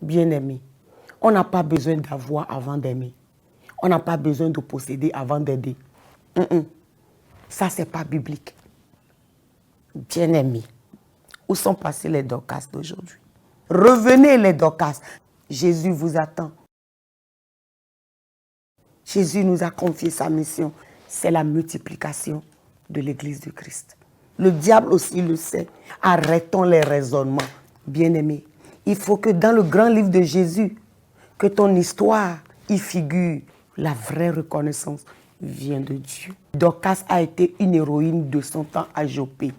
Bien-aimé, on n'a pas besoin d'avoir avant d'aimer. On n'a pas besoin de posséder avant d'aider. Ça, c'est pas biblique. Bien-aimé, où sont passés les Dorcas d'aujourd'hui? Revenez les Dorcas. Jésus vous attend. Jésus nous a confié sa mission. C'est la multiplication de l'Église de Christ. Le diable aussi le sait. Arrêtons les raisonnements. Bien-aimés, il faut que dans le grand livre de Jésus, que ton histoire y figure. La vraie reconnaissance vient de Dieu. Dorcas a été une héroïne de son temps à Jopé.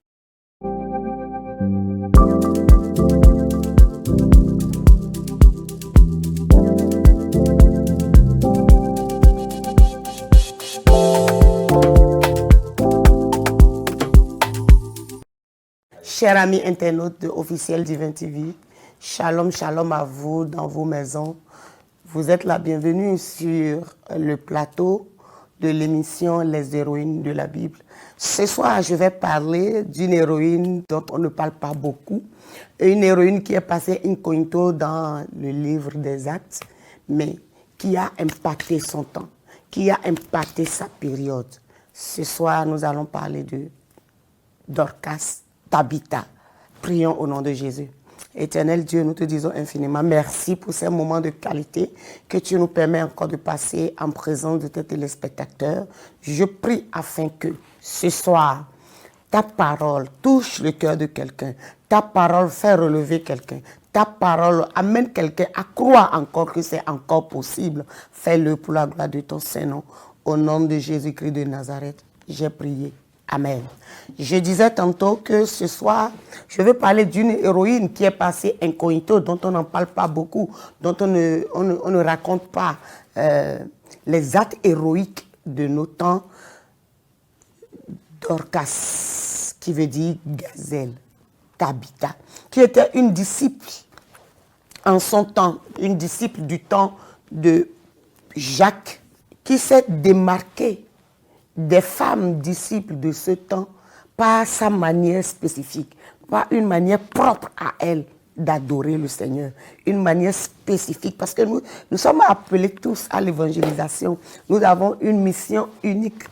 Chers amis internautes de Officiel Divin TV, shalom, shalom à vous dans vos maisons. Vous êtes la bienvenue sur le plateau de l'émission Les héroïnes de la Bible. Ce soir, je vais parler d'une héroïne dont on ne parle pas beaucoup. Une héroïne qui est passée incognito dans le livre des Actes, mais qui a impacté son temps, qui a impacté sa période. Ce soir, nous allons parler de Dorcas, Tabitha. Prions au nom de Jésus. Éternel Dieu, nous te disons infiniment merci pour ces moments de qualité que tu nous permets encore de passer en présence de tes téléspectateurs. Je prie afin que ce soir, ta parole touche le cœur de quelqu'un. Ta parole fait relever quelqu'un. Ta parole amène quelqu'un à croire encore que c'est encore possible. Fais-le pour la gloire de ton Saint-Nom. Au nom de Jésus-Christ de Nazareth, j'ai prié. Amen. Je disais tantôt que ce soir, je vais parler d'une héroïne qui est passée incognito, dont on n'en parle pas beaucoup, dont on ne raconte pas les actes héroïques de nos temps. Dorcas, qui veut dire gazelle, Tabitha, qui était une disciple en son temps, une disciple du temps de Jacques, qui s'est démarquée des femmes disciples de ce temps par sa manière spécifique, par une manière propre à elle d'adorer le Seigneur, une manière spécifique, parce que nous sommes appelés tous à l'évangélisation. Nous avons une mission unique,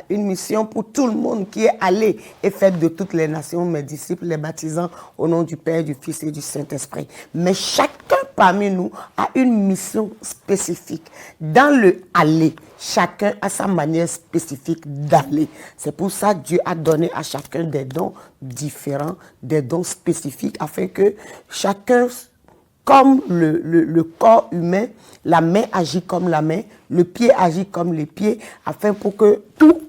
une mission pour tout le monde qui est allé et fait de toutes les nations mes disciples, les baptisant au nom du Père, du Fils et du Saint-Esprit. Mais chacun parmi nous a une mission spécifique. Dans le aller, chacun a sa manière spécifique d'aller. C'est pour ça que Dieu a donné à chacun des dons différents, des dons spécifiques, afin que chacun, comme le corps humain, la main agit comme la main, le pied agit comme les pieds, afin pour que tout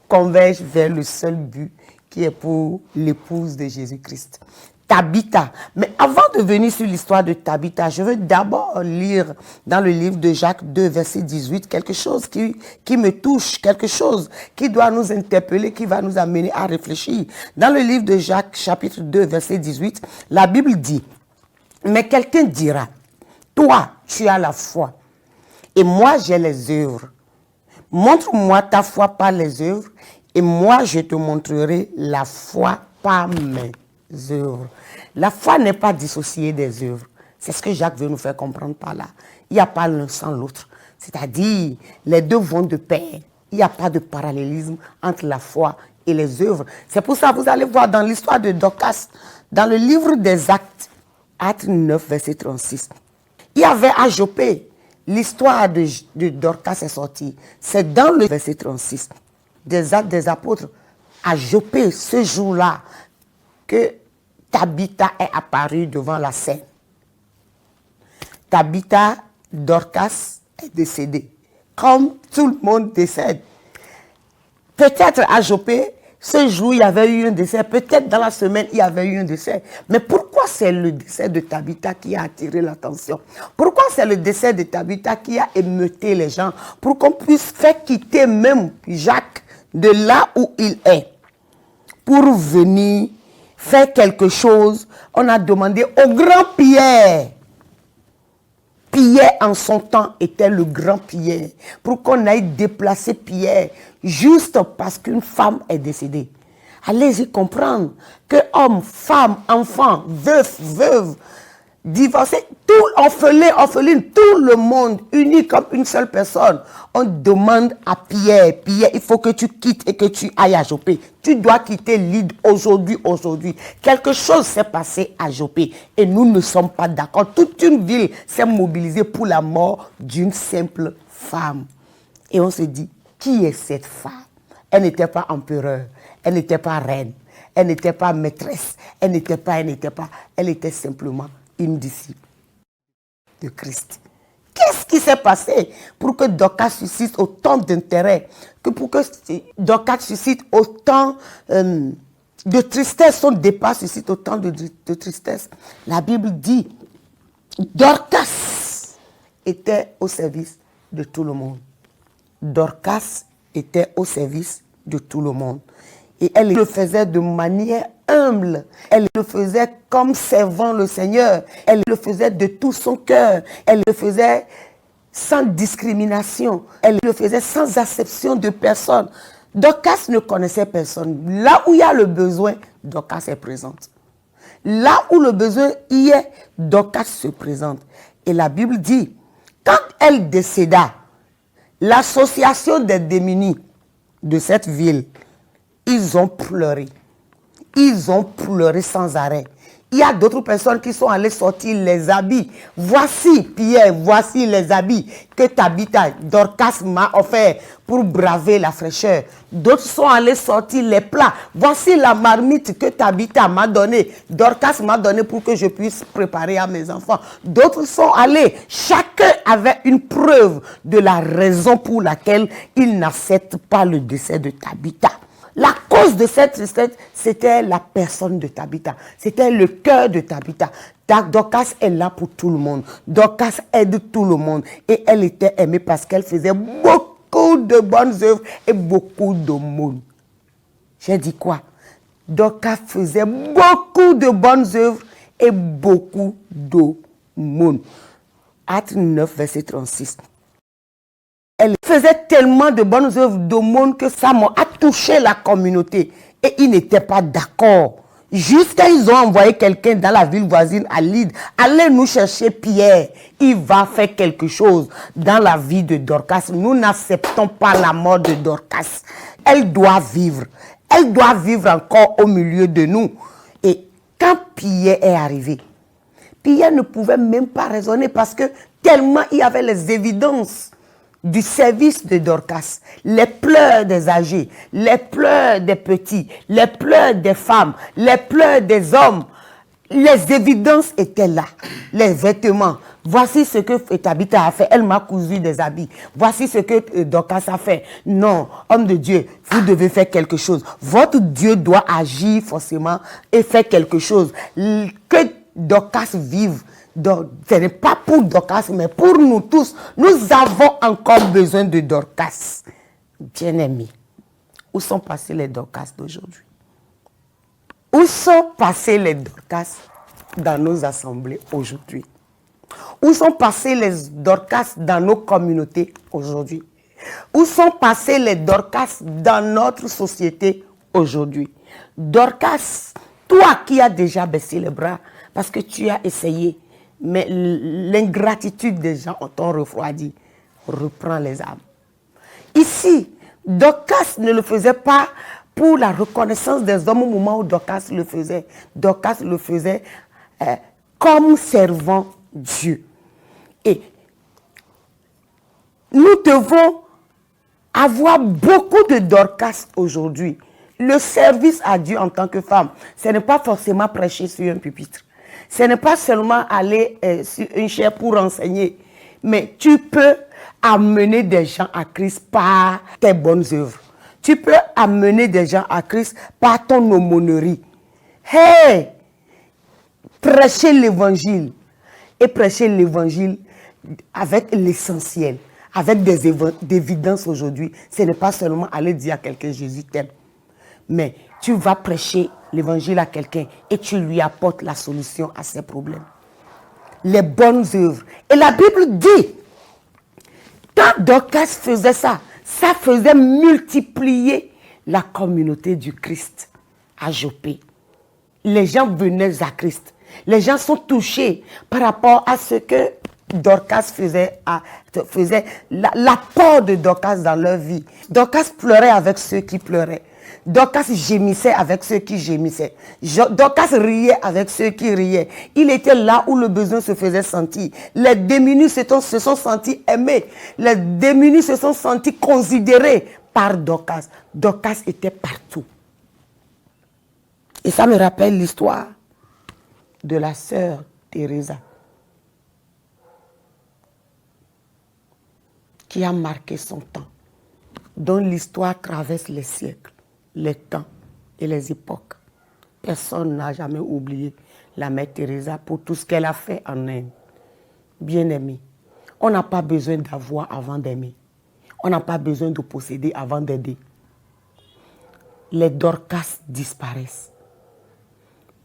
converge vers le seul but qui est pour l'épouse de Jésus-Christ. Tabitha. Mais avant de venir sur l'histoire de Tabitha, je veux d'abord lire dans le livre de Jacques 2, verset 18, quelque chose qui me touche, quelque chose qui doit nous interpeller, qui va nous amener à réfléchir. Dans le livre de Jacques, chapitre 2, verset 18, la Bible dit: mais quelqu'un dira, toi, tu as la foi, et moi, j'ai les œuvres. Montre-moi ta foi par les œuvres, et moi, je te montrerai la foi par mes œuvres. La foi n'est pas dissociée des œuvres. C'est ce que Jacques veut nous faire comprendre par là. Il n'y a pas l'un sans l'autre. C'est-à-dire, les deux vont de pair. Il n'y a pas de parallélisme entre la foi et les œuvres. C'est pour ça que vous allez voir dans l'histoire de Dorcas, dans le livre des Actes, Acte 9, verset 36. Il y avait à Jopé, l'histoire de Dorcas est sortie. C'est dans le verset 36 des Actes des Apôtres, à Jopé, ce jour-là, que Tabitha est apparue devant la scène. Tabitha, Dorcas est décédée. Comme tout le monde décède. Peut-être à Jopé, ce jour, il y avait eu un décès. Peut-être dans la semaine, il y avait eu un décès. Mais pourquoi c'est le décès de Tabitha qui a attiré l'attention? Pourquoi c'est le décès de Tabitha qui a émeuté les gens? Pour qu'on puisse faire quitter même Jacques de là où il est, pour venir faire quelque chose. On a demandé au grand Pierre. Pierre en son temps était le grand Pierre. Pour qu'on aille déplacer Pierre juste parce qu'une femme est décédée. Allez-y comprendre que hommes, femmes, enfants, veufs, veuves, divorcés, tout orphelin, tout le monde uni comme une seule personne. On demande à Pierre, il faut que tu quittes et que tu ailles à Joppé. Tu dois quitter l'île aujourd'hui. Quelque chose s'est passé à Joppé et nous ne sommes pas d'accord. Toute une ville s'est mobilisée pour la mort d'une simple femme. Et on se dit, qui est cette femme? Elle n'était pas empereur, elle n'était pas reine, elle n'était pas maîtresse, elle n'était pas, elle était simplement une disciple de Christ. Qu'est-ce qui s'est passé pour que Dorcas suscite autant d'intérêt, pour que Dorcas suscite autant de tristesse, son départ suscite autant de tristesse? La Bible dit, Dorcas était au service de tout le monde. Dorcas était au service de tout le monde. Et elle le faisait de manière humble. Elle le faisait comme servant le Seigneur. Elle le faisait de tout son cœur. Elle le faisait sans discrimination. Elle le faisait sans acception de personne. Dorcas ne connaissait personne. Là où il y a le besoin, Dorcas est présente. Là où le besoin y est, Dorcas se présente. Et la Bible dit, quand elle décéda, l'association des démunis de cette ville, ils ont pleuré. Ils ont pleuré sans arrêt. Il y a d'autres personnes qui sont allées sortir les habits. Voici, Pierre, voici les habits que Tabitha, Dorcas m'a offert pour braver la fraîcheur. D'autres sont allés sortir les plats. Voici la marmite que Tabitha m'a donnée. Dorcas m'a donné pour que je puisse préparer à mes enfants. D'autres sont allés. Chacun avait une preuve de la raison pour laquelle il n'accepte pas le décès de Tabitha. La cause de cette tristesse, c'était la personne de Tabitha. C'était le cœur de Tabitha. Dorcas est là pour tout le monde. Dorcas aide tout le monde. Et elle était aimée parce qu'elle faisait beaucoup de bonnes œuvres et beaucoup d'aumônes. J'ai dit quoi? Dorcas faisait beaucoup de bonnes œuvres et beaucoup d'aumônes. Acte 9, verset 36. Elle faisait tellement de bonnes œuvres d'aumône que ça a touché la communauté. Et ils n'étaient pas d'accord. Jusqu'à ils ont envoyé quelqu'un dans la ville voisine à Lydde. Allez nous chercher Pierre. Il va faire quelque chose dans la vie de Dorcas. Nous n'acceptons pas la mort de Dorcas. Elle doit vivre. Elle doit vivre encore au milieu de nous. Et quand Pierre est arrivé, Pierre ne pouvait même pas raisonner parce que tellement il y avait les évidences du service de Dorcas, les pleurs des âgés, les pleurs des petits, les pleurs des femmes, les pleurs des hommes. Les évidences étaient là, les vêtements. Voici ce que Tabitha a fait, elle m'a cousu des habits. Voici ce que Dorcas a fait. Non, homme de Dieu, vous devez faire quelque chose. Votre Dieu doit agir forcément et faire quelque chose. Que Dorcas vive. Donc, ce n'est pas pour Dorcas, mais pour nous tous. Nous avons encore besoin de Dorcas. Bien-aimés, où sont passés les Dorcas d'aujourd'hui? Où sont passés les Dorcas dans nos assemblées aujourd'hui? Où sont passés les Dorcas dans nos communautés aujourd'hui? Où sont passés les Dorcas dans notre société aujourd'hui? Dorcas, toi qui as déjà baissé les bras parce que tu as essayé, mais l'ingratitude des gens t'ont refroidi. Reprends les âmes. Ici, Dorcas ne le faisait pas pour la reconnaissance des hommes au moment où Dorcas le faisait. Dorcas le faisait comme servant Dieu. Et nous devons avoir beaucoup de Dorcas aujourd'hui. Le service à Dieu en tant que femme, ce n'est pas forcément prêcher sur un pupitre. Ce n'est pas seulement aller sur une chaire pour enseigner, mais tu peux amener des gens à Christ par tes bonnes œuvres. Tu peux amener des gens à Christ par ton aumônerie. Hey! Prêcher l'évangile. Et prêcher l'évangile avec l'essentiel, avec des évidences aujourd'hui. Ce n'est pas seulement aller dire à quelqu'un Jésus t'aime. Mais tu vas prêcher l'évangile à quelqu'un et tu lui apportes la solution à ses problèmes. Les bonnes œuvres. Et la Bible dit, quand Dorcas faisait ça, ça faisait multiplier la communauté du Christ à Joppé. Les gens venaient à Christ. Les gens sont touchés par rapport à ce que Dorcas faisait l'apport de Dorcas dans leur vie. Dorcas pleurait avec ceux qui pleuraient. Dorcas gémissait avec ceux qui gémissaient. Dorcas riait avec ceux qui riaient. Il était là où le besoin se faisait sentir. Les démunis se sont sentis aimés. Les démunis se sont sentis considérés par Dorcas. Dorcas était partout. Et ça me rappelle l'histoire de la sœur Teresa, qui a marqué son temps, dont l'histoire traverse les siècles, les temps et les époques. Personne n'a jamais oublié la mère Teresa pour tout ce qu'elle a fait en Inde. Bien-aimé, on n'a pas besoin d'avoir avant d'aimer. On n'a pas besoin de posséder avant d'aider. Les Dorcas disparaissent.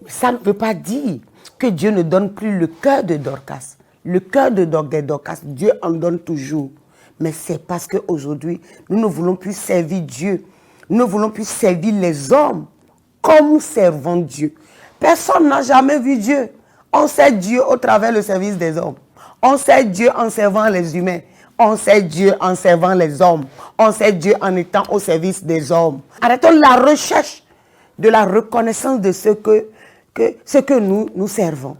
Ça ne veut pas dire que Dieu ne donne plus le cœur de Dorcas. Le cœur de Dorcas, Dieu en donne toujours. Mais c'est parce qu'aujourd'hui, nous ne voulons plus servir Dieu. Nous ne voulons plus servir les hommes comme nous servons Dieu. Personne n'a jamais vu Dieu. On sert Dieu au travers du service des hommes. On sert Dieu en servant les humains. On sert Dieu en servant les hommes. On sert Dieu en étant au service des hommes. Arrêtons la recherche de la reconnaissance de ce que nous servons.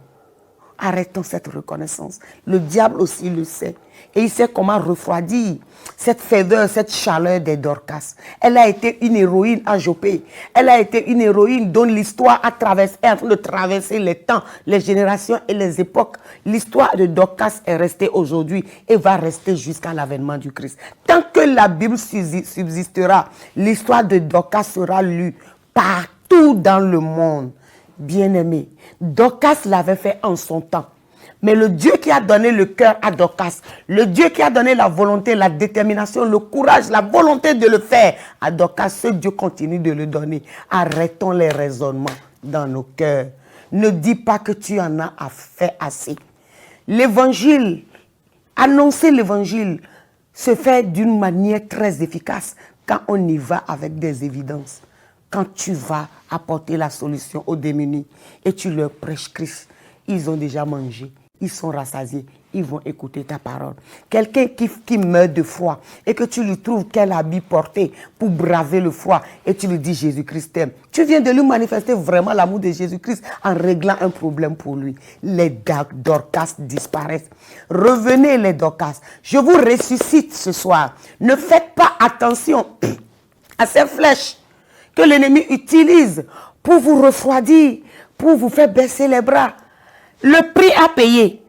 Arrêtons cette reconnaissance. Le diable aussi le sait. Et il sait comment refroidir cette ferveur, cette chaleur des Dorcas. Elle a été une héroïne à Jopé. Elle a été une héroïne dont l'histoire est en train de traverser les temps, les générations et les époques. L'histoire de Dorcas est restée aujourd'hui et va rester jusqu'à l'avènement du Christ. Tant que la Bible subsistera, l'histoire de Dorcas sera lue partout dans le monde. Bien-aimé, Dorcas l'avait fait en son temps. Mais le Dieu qui a donné le cœur à Dorcas, le Dieu qui a donné la volonté, la détermination, le courage, la volonté de le faire à Dorcas, ce Dieu continue de le donner. Arrêtons les raisonnements dans nos cœurs. Ne dis pas que tu en as fait assez. L'évangile, annoncer l'évangile, se fait d'une manière très efficace quand on y va avec des évidences. Quand tu vas apporter la solution aux démunis et tu leur prêches Christ, ils ont déjà mangé, ils sont rassasiés, ils vont écouter ta parole. Quelqu'un qui meurt de froid et que tu lui trouves quel habit porter pour braver le froid et tu lui dis Jésus-Christ t'aime. Tu viens de lui manifester vraiment l'amour de Jésus-Christ en réglant un problème pour lui. Les Dorcas disparaissent. Revenez les Dorcas. Je vous ressuscite ce soir. Ne faites pas attention à ces flèches que l'ennemi utilise pour vous refroidir, pour vous faire baisser les bras. Le prix à payer,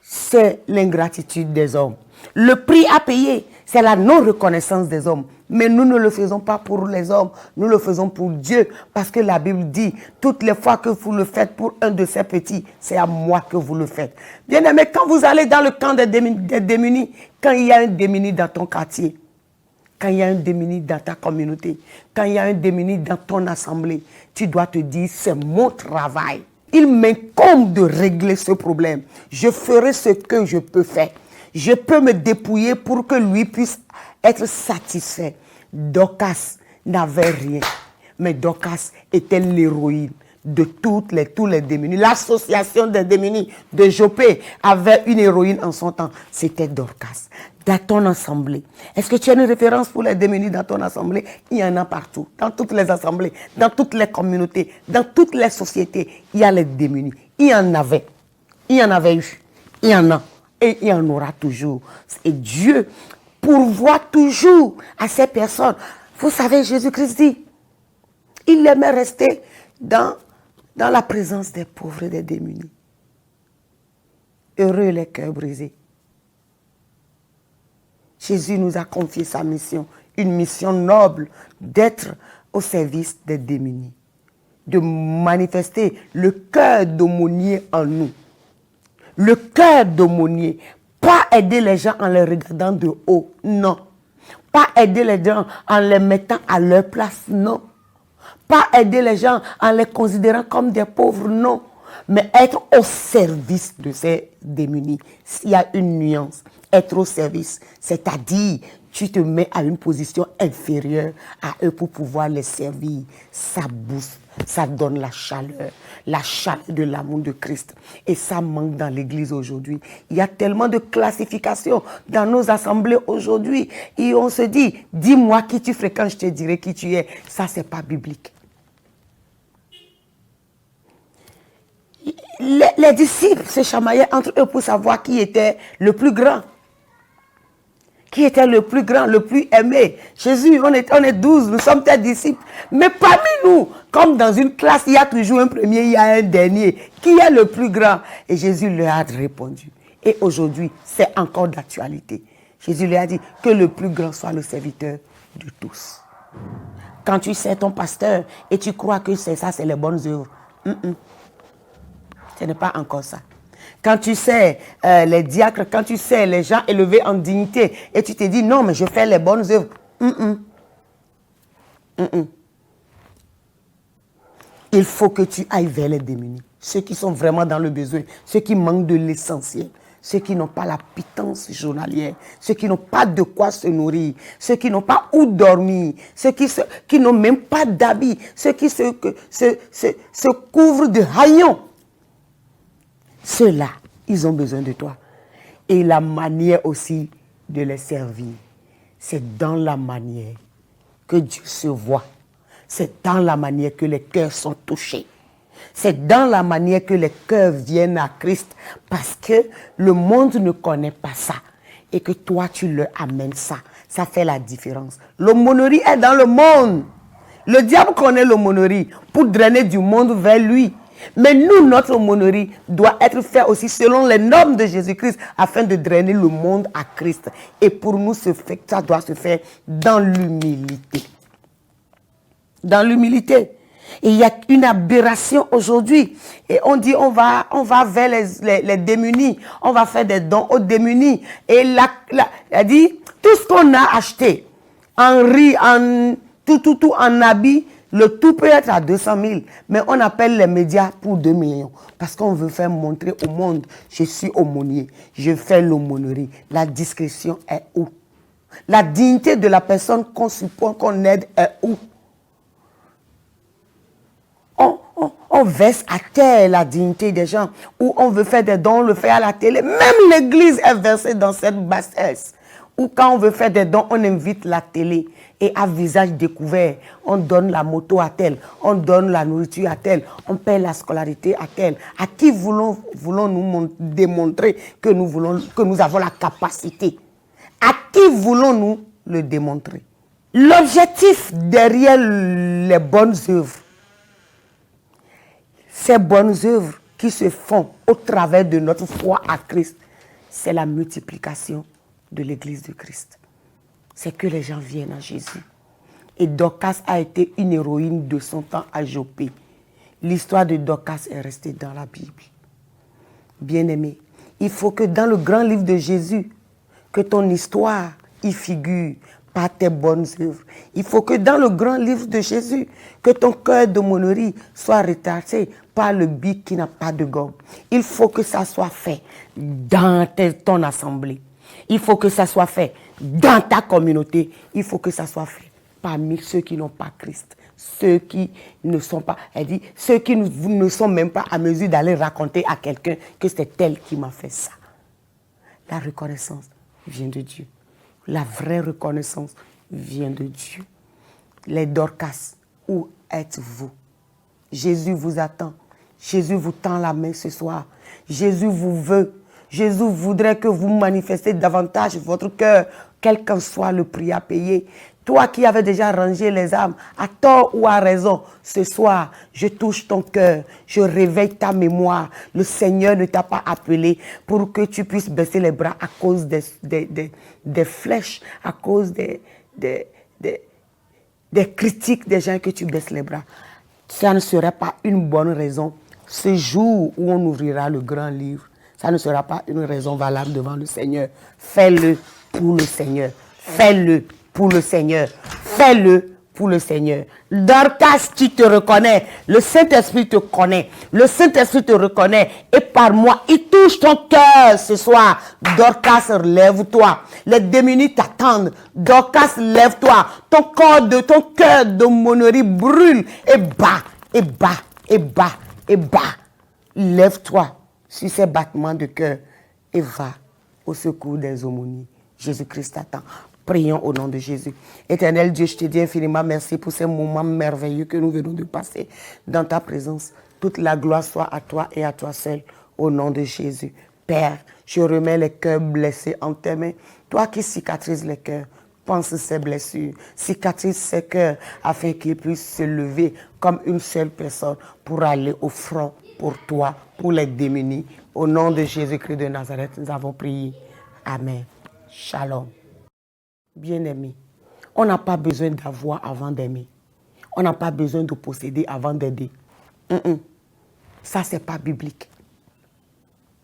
c'est l'ingratitude des hommes. Le prix à payer, c'est la non-reconnaissance des hommes. Mais nous ne le faisons pas pour les hommes, nous le faisons pour Dieu. Parce que la Bible dit, toutes les fois que vous le faites pour un de ces petits, c'est à moi que vous le faites. Bien-aimé, quand vous allez dans le camp des démunis, quand il y a un démuni dans ton quartier, quand il y a un démuni dans ta communauté, quand il y a un démuni dans ton assemblée, tu dois te dire, c'est mon travail. Il m'incombe de régler ce problème. Je ferai ce que je peux faire. Je peux me dépouiller pour que lui puisse être satisfait. Dorcas n'avait rien, mais Dorcas était l'héroïne de tous les démunis. L'association des démunis de Jopé avait une héroïne en son temps. C'était Dorcas. Dans ton assemblée, est-ce que tu as une référence pour les démunis dans ton assemblée? Il y en a partout, dans toutes les assemblées, dans toutes les communautés, dans toutes les sociétés. Il y a les démunis. Il y en avait eu, il y en a et il y en aura toujours. Et Dieu pourvoit toujours à ces personnes. Vous savez, Jésus-Christ dit, il aimait rester dans la présence des pauvres et des démunis. Heureux les cœurs brisés. Jésus nous a confié sa mission, une mission noble d'être au service des démunis, de manifester le cœur d'aumônier en nous. Le cœur d'aumônier, pas aider les gens en les regardant de haut, non. Pas aider les gens en les mettant à leur place, non. Pas aider les gens en les considérant comme des pauvres, non. Mais être au service de ces démunis. S'il y a une nuance, être au service, c'est-à-dire tu te mets à une position inférieure à eux pour pouvoir les servir. Ça booste, ça donne la chaleur de l'amour de Christ. Et ça manque dans l'église aujourd'hui. Il y a tellement de classifications dans nos assemblées aujourd'hui. Et on se dit, dis-moi qui tu fréquentes, je te dirai qui tu es. Ça, c'est pas biblique. Les disciples se chamaillaient entre eux pour savoir qui était le plus grand. Qui était le plus grand, le plus aimé. Jésus, on est 12, nous sommes tes disciples. Mais parmi nous, comme dans une classe, il y a toujours un premier, il y a un dernier. Qui est le plus grand? Et Jésus leur a répondu. Et aujourd'hui, c'est encore d'actualité. Jésus leur a dit que le plus grand soit le serviteur de tous. Quand tu sais ton pasteur et tu crois que c'est ça, c'est les bonnes œuvres. Ce n'est pas encore ça. Quand tu sais les diacres, quand tu sais les gens élevés en dignité et tu te dis non, mais je fais les bonnes œuvres. Il faut que tu ailles vers les démunis. Ceux qui sont vraiment dans le besoin, ceux qui manquent de l'essentiel, ceux qui n'ont pas la pitance journalière, ceux qui n'ont pas de quoi se nourrir, ceux qui n'ont pas où dormir, ceux qui n'ont même pas d'habits, ceux qui se couvrent de haillons. Ceux-là, ils ont besoin de toi. Et la manière aussi de les servir, c'est dans la manière que Dieu se voit. C'est dans la manière que les cœurs sont touchés. C'est dans la manière que les cœurs viennent à Christ. Parce que le monde ne connaît pas ça. Et que toi, tu leur amènes ça. Ça fait la différence. L'aumônerie est dans le monde. Le diable connaît l'aumônerie pour drainer du monde vers lui. Mais nous, notre aumônerie doit être faite aussi selon les normes de Jésus-Christ afin de drainer le monde à Christ. Et pour nous, ça doit se faire dans l'humilité. Dans l'humilité. Et il y a une aberration aujourd'hui. Et on dit, on va vers les démunis. On va faire des dons aux démunis. Et elle dit, tout ce qu'on a acheté, en riz, en tout en habits, le tout peut être à 200 000, mais on appelle les médias pour 2 millions. Parce qu'on veut faire montrer au monde, je suis aumônier, je fais l'aumônerie. La discrétion est où? La dignité de la personne qu'on suppose qu'on aide est où? On verse à terre la dignité des gens. Ou on veut faire des dons, on le fait à la télé. Même l'église est versée dans cette bassesse. Ou quand on veut faire des dons, on invite la télé. Et à visage découvert, on donne la moto à tel, on donne la nourriture à tel, on paie la scolarité à tel. À qui voulons-nous démontrer que nous avons la capacité? À qui voulons-nous le démontrer? L'objectif derrière les bonnes œuvres, ces bonnes œuvres qui se font au travers de notre foi à Christ, c'est la multiplication de l'Église de Christ. C'est que les gens viennent à Jésus. Et Dorcas a été une héroïne de son temps à Jopé. L'histoire de Dorcas est restée dans la Bible. Bien-aimé, il faut que dans le grand livre de Jésus, que ton histoire y figure par tes bonnes œuvres. Il faut que dans le grand livre de Jésus, que ton cœur d'aumônerie soit retracé par le bic qui n'a pas de gomme. Il faut que ça soit fait dans ton assemblée. Il faut que ça soit fait dans ta communauté. Il faut que ça soit fait parmi ceux qui n'ont pas Christ. Ceux qui ne sont pas, elle dit, ceux qui ne sont même pas à mesure d'aller raconter à quelqu'un que c'est elle qui m'a fait ça. La reconnaissance vient de Dieu. La vraie reconnaissance vient de Dieu. Les Dorcas, où êtes-vous? Jésus vous attend. Jésus vous tend la main ce soir. Jésus vous veut. Jésus voudrait que vous manifestiez davantage votre cœur, quel qu'en soit le prix à payer. Toi qui avais déjà rangé les âmes, à tort ou à raison, ce soir, je touche ton cœur, je réveille ta mémoire. Le Seigneur ne t'a pas appelé pour que tu puisses baisser les bras à cause des flèches, à cause des critiques des gens que tu baisses les bras. Ça ne serait pas une bonne raison. Ce jour où on ouvrira le grand livre, ça ne sera pas une raison valable devant le Seigneur. Fais-le pour le Seigneur. Fais-le pour le Seigneur. Fais-le pour le Seigneur. Dorcas, tu te reconnais. Le Saint-Esprit te connaît. Le Saint-Esprit te reconnaît. Et par moi, il touche ton cœur ce soir. Dorcas, lève-toi. Les démunis t'attendent. Dorcas, lève-toi. Ton cœur de monnerie brûle et bat, et bat, et bat, et bat. Lève-toi sur ces battements de cœur et va au secours des aumôniers. Jésus-Christ t'attend. Prions au nom de Jésus. Éternel Dieu, je te dis infiniment merci pour ces moments merveilleux que nous venons de passer dans ta présence. Toute la gloire soit à toi et à toi seul, au nom de Jésus. Père, je remets les cœurs blessés en tes mains. Toi qui cicatrises les cœurs, pense ces blessures, cicatrise ces cœurs afin qu'ils puissent se lever comme une seule personne pour aller au front pour toi, pour les démunis. Au nom de Jésus-Christ de Nazareth, nous avons prié. Amen. Shalom. Bien-aimés, on n'a pas besoin d'avoir avant d'aimer. On n'a pas besoin de posséder avant d'aider. Ça, c'est pas biblique.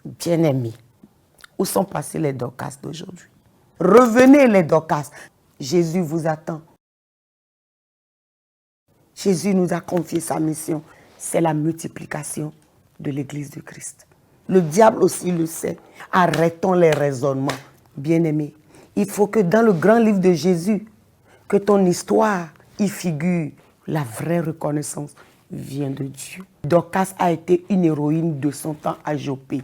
Bien-aimés, où sont passés les Dorcas d'aujourd'hui? Revenez les Dorcas. Jésus vous attend. Jésus nous a confié sa mission. C'est la multiplication de l'Église de Christ. Le diable aussi le sait. Arrêtons les raisonnements. Bien-aimés, il faut que dans le grand livre de Jésus, que ton histoire y figure. La vraie reconnaissance vient de Dieu. Dorcas a été une héroïne de son temps à Jopé.